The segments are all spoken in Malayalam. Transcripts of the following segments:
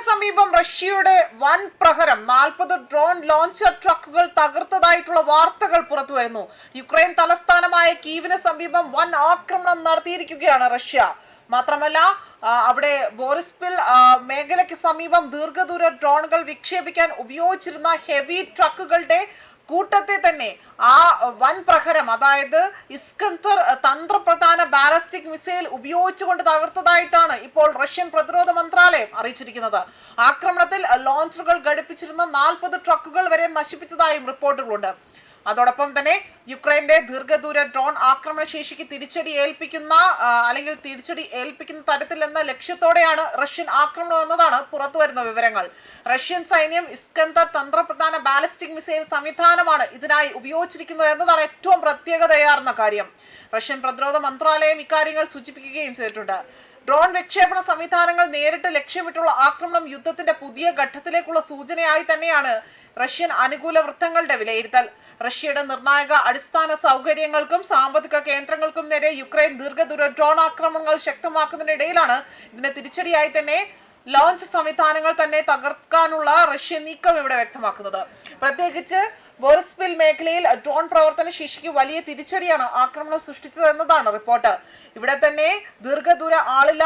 സമീപം റഷ്യയുടെ വൻ പ്രഹരം 40 ഡ്രോൺ ലോഞ്ചർ ട്രക്കുകൾ തകർത്തതായിട്ടുള്ള വാർത്തകൾ പുറത്തുവരുന്നു. യുക്രൈൻ തലസ്ഥാനമായ കീവിന് സമീപം വൻ ആക്രമണം നടത്തിയിരിക്കുകയാണ് റഷ്യ. മാത്രമല്ല അവിടെ ബോറിസ്പിൽ മേഖലയ്ക്ക് സമീപം ദീർഘദൂര ഡ്രോണുകൾ വിക്ഷേപിക്കാൻ ഉപയോഗിച്ചിരുന്ന ഹെവി ട്രക്കുകളുടെ കൂട്ടത്തെ തന്നെ ആ വൻ പ്രഹരം, അതായത് ഇസ്കന്ദർ തന്ത്രപ്രധാന ബാലിസ്റ്റിക് മിസൈൽ ഉപയോഗിച്ചുകൊണ്ട് തകർത്തതായിട്ടാണ് ഇപ്പോൾ റഷ്യൻ പ്രതിരോധ മന്ത്രാലയം അറിയിച്ചിരിക്കുന്നത്. ആക്രമണത്തിൽ ലോഞ്ചറുകൾ ഘടിപ്പിച്ചിരുന്ന 40 ട്രക്കുകൾ വരെ നശിപ്പിച്ചതായും റിപ്പോർട്ടുകളുണ്ട്. അതോടൊപ്പം തന്നെ യുക്രൈന്റെ ദീർഘദൂര ഡ്രോൺ ആക്രമണ ശേഷിക്ക് തിരിച്ചടി ഏൽപ്പിക്കുന്ന തരത്തിൽ എന്ന ലക്ഷ്യത്തോടെയാണ് റഷ്യൻ ആക്രമണം എന്നതാണ് പുറത്തുവരുന്ന വിവരങ്ങൾ. റഷ്യൻ സൈന്യം ഇസ്കന്ദർ തന്ത്രപ്രധാന ബാലിസ്റ്റിക് മിസൈൽ സംവിധാനമാണ് ഇതിനായി ഉപയോഗിച്ചിരിക്കുന്നത് എന്നതാണ് ഏറ്റവും പ്രത്യേകതയാർന്ന കാര്യം. റഷ്യൻ പ്രതിരോധ മന്ത്രാലയം ഇക്കാര്യങ്ങൾ സൂചിപ്പിക്കുകയും ചെയ്തിട്ടുണ്ട്. ഡ്രോൺ വിക്ഷേപണ സംവിധാനങ്ങൾ നേരിട്ട് ലക്ഷ്യമിട്ടുള്ള ആക്രമണം യുദ്ധത്തിന്റെ പുതിയ ഘട്ടത്തിലേക്കുള്ള സൂചനയായി തന്നെയാണ് റഷ്യൻ അനുകൂല വൃത്തങ്ങളുടെ വിലയിരുത്തൽ. റഷ്യയുടെ നിർണായക അടിസ്ഥാന സൗകര്യങ്ങൾക്കും സാമ്പത്തിക കേന്ദ്രങ്ങൾക്കും നേരെ യുക്രൈൻ ദീർഘദൂര ഡ്രോൺ ആക്രമണങ്ങൾ ശക്തമാക്കുന്നതിനിടയിലാണ് ഇതിന് തിരിച്ചടിയായി തന്നെ ലോഞ്ച് സംവിധാനങ്ങൾ തന്നെ തകർക്കാനുള്ള റഷ്യൻ നീക്കം ഇവിടെ വ്യക്തമാക്കുന്നത്. പ്രത്യേകിച്ച് ബോറിസ്പിൽ മേഖലയിൽ ഡ്രോൺ പ്രവർത്തന ശേഷിക്ക് വലിയ തിരിച്ചടിയാണ് ആക്രമണം സൃഷ്ടിച്ചത് എന്നതാണ് റിപ്പോർട്ട്. ഇവിടെ തന്നെ ദീർഘദൂര ആളില്ല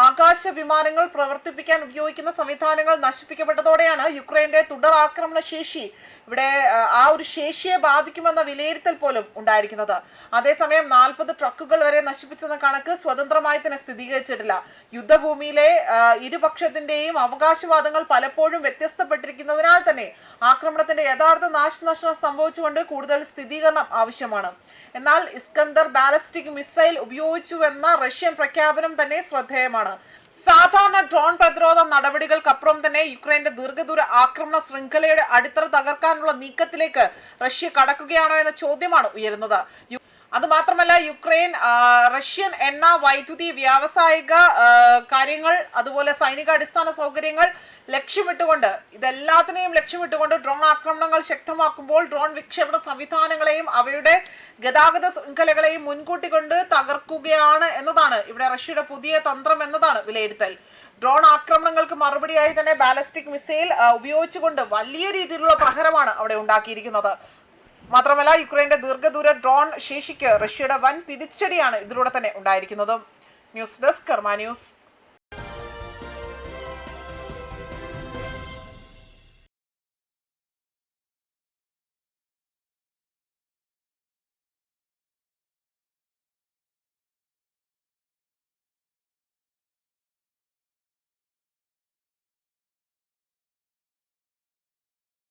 ആകാശ വിമാനങ്ങൾ പ്രവർത്തിപ്പിക്കാൻ ഉപയോഗിക്കുന്ന സംവിധാനങ്ങൾ നശിപ്പിക്കപ്പെട്ടതോടെയാണ് യുക്രൈന്റെ തുടർ ആക്രമണ ശേഷി ഇവിടെ ആ ഒരു ശേഷിയെ ബാധിക്കുമെന്ന വിലയിരുത്തൽ പോലും ഉണ്ടായിരിക്കുന്നത്. അതേസമയം 40 ട്രക്കുകൾ വരെ നശിപ്പിച്ചെന്ന കണക്ക് സ്വതന്ത്രമായി തന്നെ സ്ഥിരീകരിച്ചിട്ടില്ല. യുദ്ധഭൂമിയിലെ ഇരുപക്ഷത്തിന്റെയും അവകാശവാദങ്ങൾ പലപ്പോഴും വ്യത്യസ്തപ്പെട്ടിരിക്കുന്നതിനാൽ തന്നെ ആക്രമണത്തിന്റെ യഥാർത്ഥ നാശനഷ്ടം സംഭവിച്ചുകൊണ്ട് കൂടുതൽ സ്ഥിരീകരണം ആവശ്യമാണ്. എന്നാൽ ഇസ്കന്ദർ ബാലിസ്റ്റിക് മിസൈൽ ഉപയോഗിച്ചുവെന്ന റഷ്യൻ പ്രഖ്യാപനം തന്നെ ശ്രദ്ധേയമാണ്. സാധാരണ ഡ്രോൺ പ്രതിരോധ നടപടികൾക്കപ്പുറം തന്നെ യുക്രൈന്റെ ദീർഘദൂര ആക്രമണ ശൃംഖലയുടെ അടിത്തറ തകർക്കാനുള്ള നീക്കത്തിലേക്ക് റഷ്യ കടക്കുകയാണോ എന്ന ചോദ്യമാണ് ഉയരുന്നത്. അതുമാത്രമല്ല, യുക്രൈൻ റഷ്യൻ എണ്ണ, വൈദ്യുതി, വ്യാവസായിക കാര്യങ്ങൾ, അതുപോലെ സൈനിക അടിസ്ഥാന സൗകര്യങ്ങൾ ഇതെല്ലാത്തിനെയും ലക്ഷ്യമിട്ടുകൊണ്ട് ഡ്രോൺ ആക്രമണങ്ങൾ ശക്തമാക്കുമ്പോൾ ഡ്രോൺ വിക്ഷേപണ സംവിധാനങ്ങളെയും അവയുടെ ഗതാഗത ശൃംഖലകളെയും മുൻകൂട്ടി കൊണ്ട് തകർക്കുകയാണ് എന്നതാണ് ഇവിടെ റഷ്യയുടെ പുതിയ തന്ത്രം എന്നതാണ് വിലയിരുത്തൽ. ഡ്രോൺ ആക്രമണങ്ങൾക്ക് മറുപടിയായി തന്നെ ബാലിസ്റ്റിക് മിസൈൽ ഉപയോഗിച്ചുകൊണ്ട് വലിയ രീതിയിലുള്ള പ്രഹരമാണ് അവിടെ ഉണ്ടാക്കിയിരിക്കുന്നത്. മാത്രമല്ല, യുക്രൈന്റെ ദീർഘദൂര ഡ്രോൺ ശേഷിക്ക് റഷ്യയുടെ വൻ തിരിച്ചടിയാണ് ഇതിലൂടെ തന്നെ ഉണ്ടായിരിക്കുന്നതും. ന്യൂസ് ഡെസ്ക് കർമ്മ ന്യൂസ്.